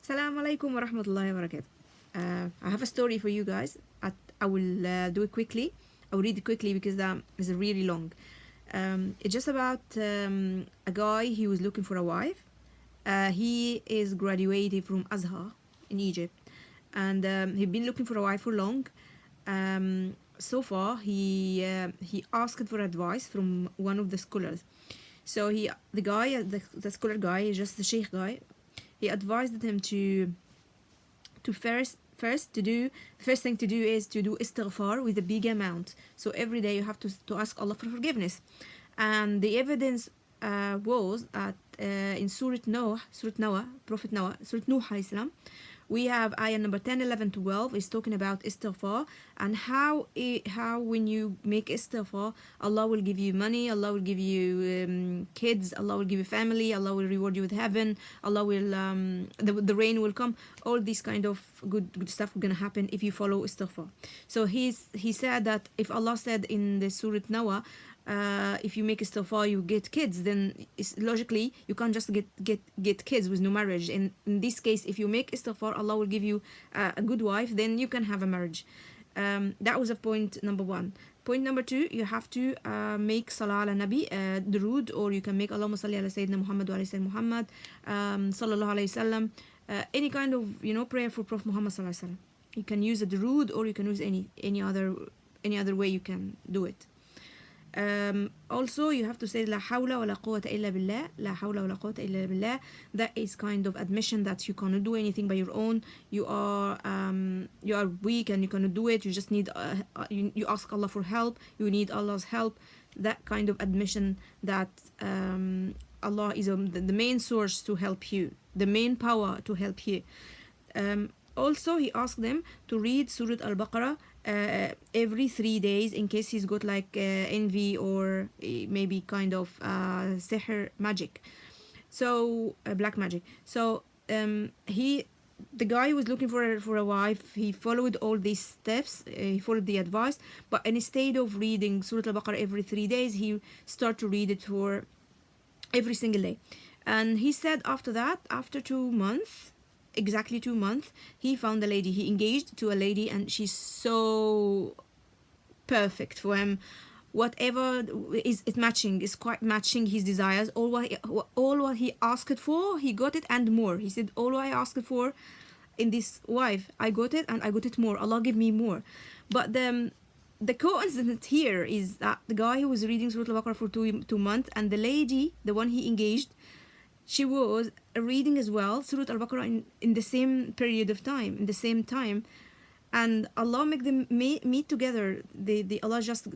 Assalamu alaikum wa rahmatullahi wa barakatuh. I have a story for you guys. I will do it quickly. I will read it quickly because that is really long. It's just about a guy. He was looking for a wife. He is graduated from Azhar in Egypt, and he'd been looking for a wife for long. So far, he asked for advice from one of the scholars. So the scholar guy, is just the sheikh guy. He advised him to first thing to do is to do istighfar with a big amount. So every day you have to ask Allah for forgiveness. And the evidence was that in Surah Noah, Prophet Noah, Surah Nuh alayhi salam, we have ayah number 10, 11, 12 is talking about istighfar and how when you make istighfar, Allah will give you money, Allah will give you kids, Allah will give you family, Allah will reward you with heaven, Allah will the rain will come. All these kind of good stuff are gonna happen if you follow istighfar. So he said that if Allah said in the Surah Noah, if you make istighfar you get kids, then logically you can't just get kids with no marriage. In this case, if you make istighfar, Allah will give you a good wife, then you can have a marriage. That was a point number one. Point number two, you have to make salah ala nabi, durood, or you can make Allahumma salli ala sayyidina Muhammad wa ala sayyidina Muhammad, sallallahu alayhi wasallam, any kind of prayer for Prophet Muhammad sallallahu alayhi wasallam. You can use a durood, or you can use any other way you can do it. Also, you have to say La hawla wa la quwwata illa billah. La hawla wa la quwwata illa billah. That is kind of admission that you cannot do anything by your own. You are weak and you cannot do it. You just need you ask Allah for help. You need Allah's help. That kind of admission that Allah is the main source to help you, the main power to help you. Also, he asked them to read Surah Al-Baqarah every 3 days in case he's got like envy or maybe kind of sihr magic, so black magic. So the guy who was looking for a wife, he followed all these steps, he followed the advice, but instead of reading Surah Al-Baqarah every 3 days, he started to read it for every single day. And he said after that, after 2 months, exactly 2 months, he found a lady. He engaged to a lady, and she's so perfect for him. Whatever is matching, is quite matching his desires. All what he asked for, he got it and more. He said, all I asked for in this wife, I got it, and I got it more. Allah give me more. But the coincidence here is that the guy who was reading Surah Al-Baqarah for 2 months, and the lady, the one he engaged, she was reading as well Surah Al-Baqarah in the same period of time, in the same time, and Allah make them meet together. Allah just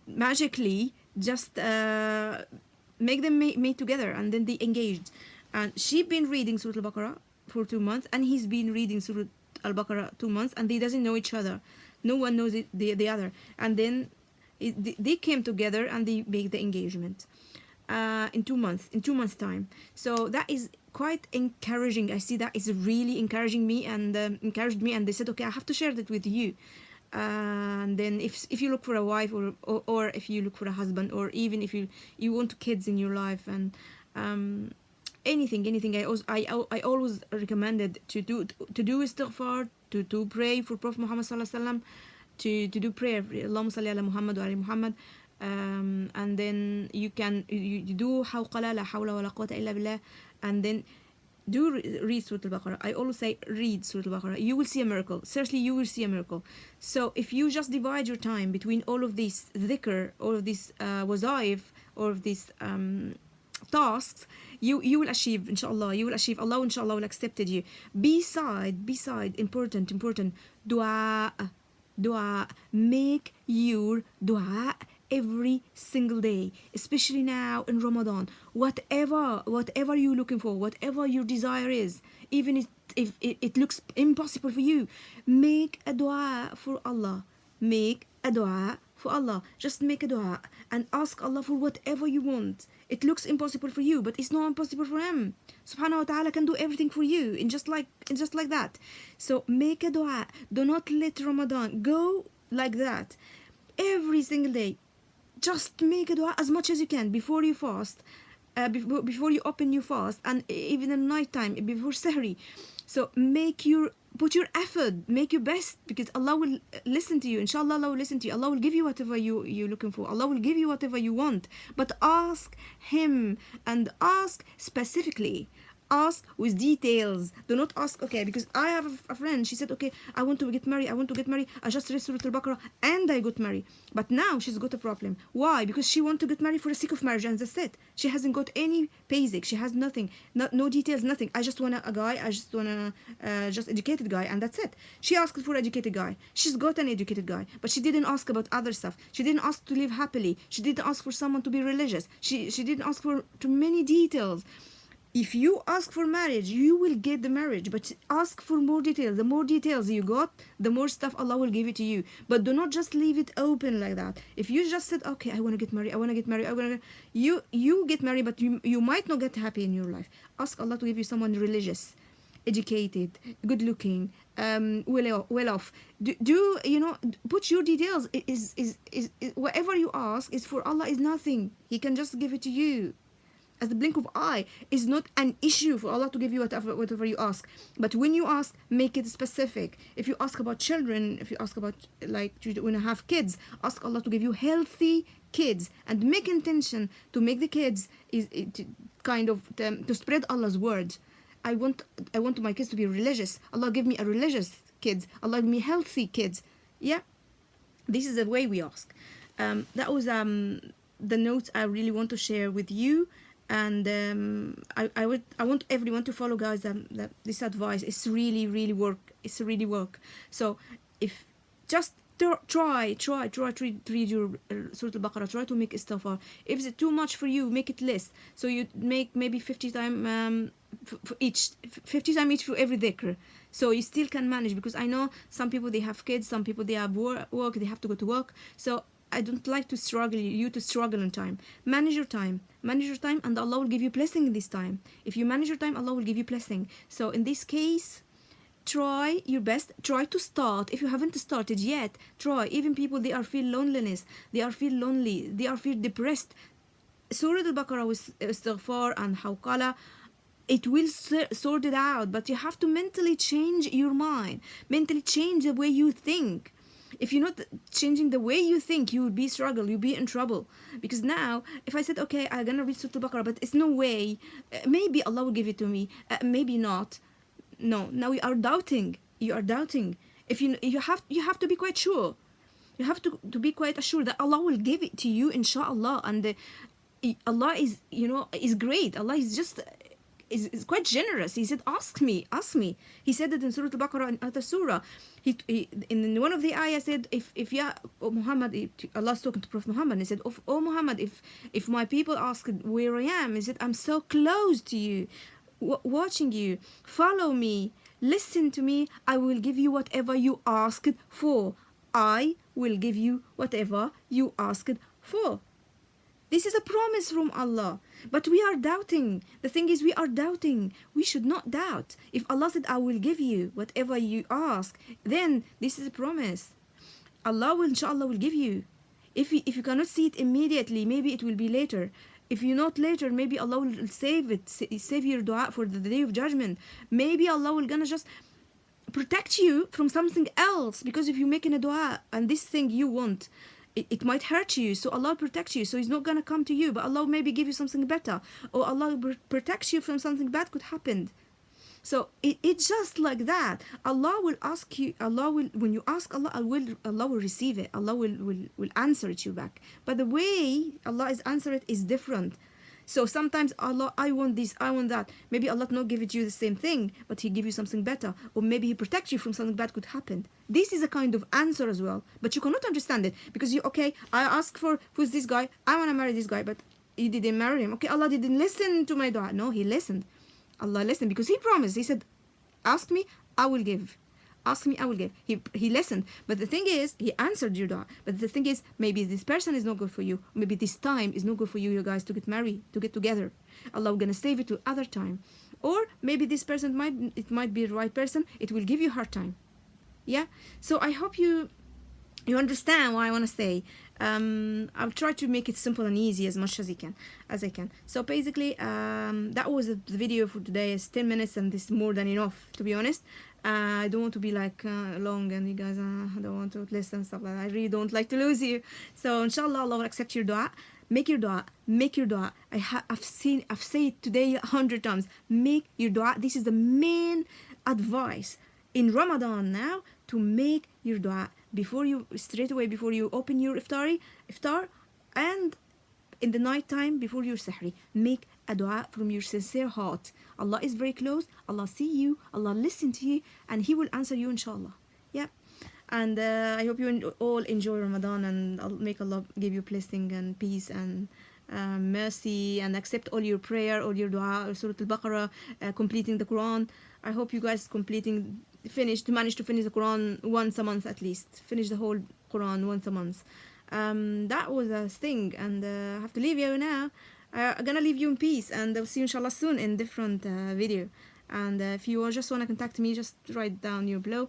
magically just make them meet together, and then they engaged. And she been reading Surah Al-Baqarah for 2 months, and he's been reading Surah Al-Baqarah 2 months, and they doesn't know each other. No one knows the other. And then they came together and they make the engagement. In 2 months time. So that is quite encouraging. I see that is really encouraging me, and encouraged me, and they said, okay, I have to share that with you. And then if you look for a wife, or if you look for a husband, or even if you want kids in your life, and anything, I always recommended to do istighfar, to pray for Prophet Muhammad sallallahu alaihi wasallam, to do prayer, Allahumma salli ala Muhammad wa ala Muhammad. And then you do hawqala la hawla wa la quwwata illa billah, and then read Surah Al-Baqarah. I always say read Surah Al-Baqarah. You will see a miracle. Seriously, you will see a miracle. So if you just divide your time between all of these dhikr, all of these wazaif, all of these tasks, you will achieve, inshallah. You will achieve. Allah inshallah will accept you. Beside important dua. Make your dua every single day, especially now in Ramadan. Whatever you're looking for, whatever your desire is, even if it looks impossible for you, make a dua for Allah. Make a dua for Allah. Just make a dua and ask Allah for whatever you want. It looks impossible for you, but it's not impossible for Him. Subhanahu wa ta'ala can do everything for you in just like that. So make a dua. Do not let Ramadan go like that. Every single day, just make a dua as much as you can before you fast. before you open your fast, and even in night time before sahri. So put your effort, make your best, because Allah will listen to you. Inshallah, Allah will listen to you. Allah will give you whatever you're looking for. Allah will give you whatever you want. But ask Him, and ask specifically. Ask with details. Do not ask, okay, because I have a friend, she said, okay, I want to get married, I just read Surah Al-Baqarah and I got married. But now she's got a problem. Why? Because she want to get married for the sake of marriage, and that's it. She hasn't got any basic, she has nothing, no details, nothing. I just want a guy, I just want a just educated guy, and that's it. She asked for educated guy. She's got an educated guy, but she didn't ask about other stuff. She didn't ask to live happily. She didn't ask for someone to be religious. She didn't ask for too many details. If you ask for marriage, you will get the marriage, but ask for more details. The more details you got, the more stuff Allah will give it to you. But do not just leave it open like that. If you just said, okay, I want to get married, you get married, but you might not get happy in your life. Ask Allah to give you someone religious, educated, good looking, well off. Do you know, put your details. Is whatever you ask is for Allah, is nothing. He can just give it to you as the blink of eye. Is not an issue for Allah to give you whatever you ask. But when you ask, make it specific. If you ask about children, if you ask about, like, you want to have kids, ask Allah to give you healthy kids, and make intention to make the kids to spread Allah's word. I want my kids to be religious. Allah give me a religious kids. Allah give me healthy kids. Yeah, this is the way we ask. That was the notes I really want to share with you. And I want everyone to follow, guys, this advice. It's really work. It's really work. So if just try to read your Surah Al-Baqarah. Try to make istighfar. If it's too much for you, make it less. So you make maybe 50 times each for every dhikr. So you still can manage, because I know some people, they have kids, some people they have work, they have to go to work. So I don't like to struggle in time. Manage your time, and Allah will give you blessing in this time. If you manage your time, Allah will give you blessing. So in this case, try your best. Try to start. If you haven't started yet, try. Even people, they are feel loneliness, they are feel lonely, they are feel depressed. Surah Al-Baqarah with istighfar and hawqala, it will sort it out. But you have to mentally change your mind, mentally change the way you think. If you're not changing the way you think, you will be you'll be in trouble. Because now, if I said, okay, I'm gonna read Surah Al-Baqarah, but it's no way, maybe Allah will give it to me, maybe not. No, now you are doubting. If you have to be quite sure. You have to be quite assured that Allah will give it to you, inshallah. And Allah is, is great. Allah is just is quite generous. He said, ask me. He said that in Surah Al-Baqarah and other surah. He in one of the ayahs said, if ya Muhammad, Allah's talking to Prophet Muhammad, he said, oh Muhammad, if my people ask where I am, he said, I'm so close to you, watching you, follow me, listen to me, I will give you whatever you asked for. I will give you whatever you asked for. This is a promise from Allah. But we are doubting. The thing is, we are doubting. We should not doubt. If Allah said, I will give you whatever you ask, then this is a promise. Allah will, inshallah, will give you. If you cannot see it immediately, maybe it will be later. If you not later, maybe Allah will save your dua for the day of judgment. Maybe Allah will gonna just protect you from something else, because if you're making a dua and this thing you want, it might hurt you, so Allah protects you, so He's not gonna come to you, but Allah will maybe give you something better, or Allah will protect you from something bad could happen. So it's just like that. Allah will ask you. Allah will, when you ask Allah, Allah will receive it. Allah will answer it you back. But the way Allah is answer it is different. So sometimes Allah, I want this, I want that. Maybe Allah not give it you the same thing, but He give you something better, or maybe He protect you from something bad could happen. This is a kind of answer as well, but you cannot understand it, because I ask for who's this guy, I want to marry this guy, but you didn't marry him. Okay, Allah didn't listen to my dua. No, He listened. Allah listened, because He promised. He said, ask me, I will give. Ask me, I will give. He listened. But the thing is, He answered your dua. But the thing is, maybe this person is not good for you. Maybe this time is not good for you guys to get married, to get together. Allah will gonna save it to other time. Or maybe this person might be the right person. It will give you hard time. Yeah. So I hope you understand what I want to say. I'll try to make it simple and easy as much as I can. So basically, that was the video for today. It's 10 minutes and this is more than enough, to be honest. I don't want to be like long and you guys don't want to listen stuff like that. I really don't like to lose you. So inshallah, Allah will accept your dua. Make your dua. Make your dua. I've said it today 100 times. Make your dua. This is the main advice in Ramadan now, to make your dua before you, straight away before you open your iftar, and in the night time before your sahri. Make a dua from your sincere heart. Allah is very close. Allah see you. Allah listen to you, and He will answer you, inshallah. Yeah. And I hope you all enjoy Ramadan, and I'll make Allah give you blessing and peace and mercy, and accept all your prayer, all your dua, Surah Al-Baqarah, completing the Quran. I hope you guys manage to finish the Quran once a month at least. Finish the whole Quran once a month. That was a thing, and I have to leave you now. I'm gonna leave you in peace, and I'll see you inshallah soon in different video. And if you just wanna contact me, just write down your below.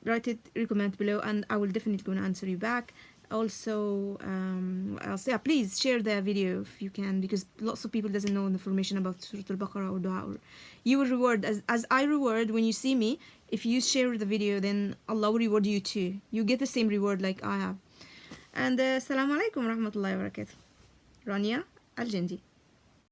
Write it, comment below, and I will definitely gonna answer you back. Also, I'll say please share the video if you can, because lots of people doesn't know information about Surah Al-Baqarah or Dua. You will reward as I reward when you see me. If you share the video, then Allah will reward you too. You get the same reward like I have. And Assalamu alaikum wa rahmatullahi wa barakatuh. Rania Al-Jindi.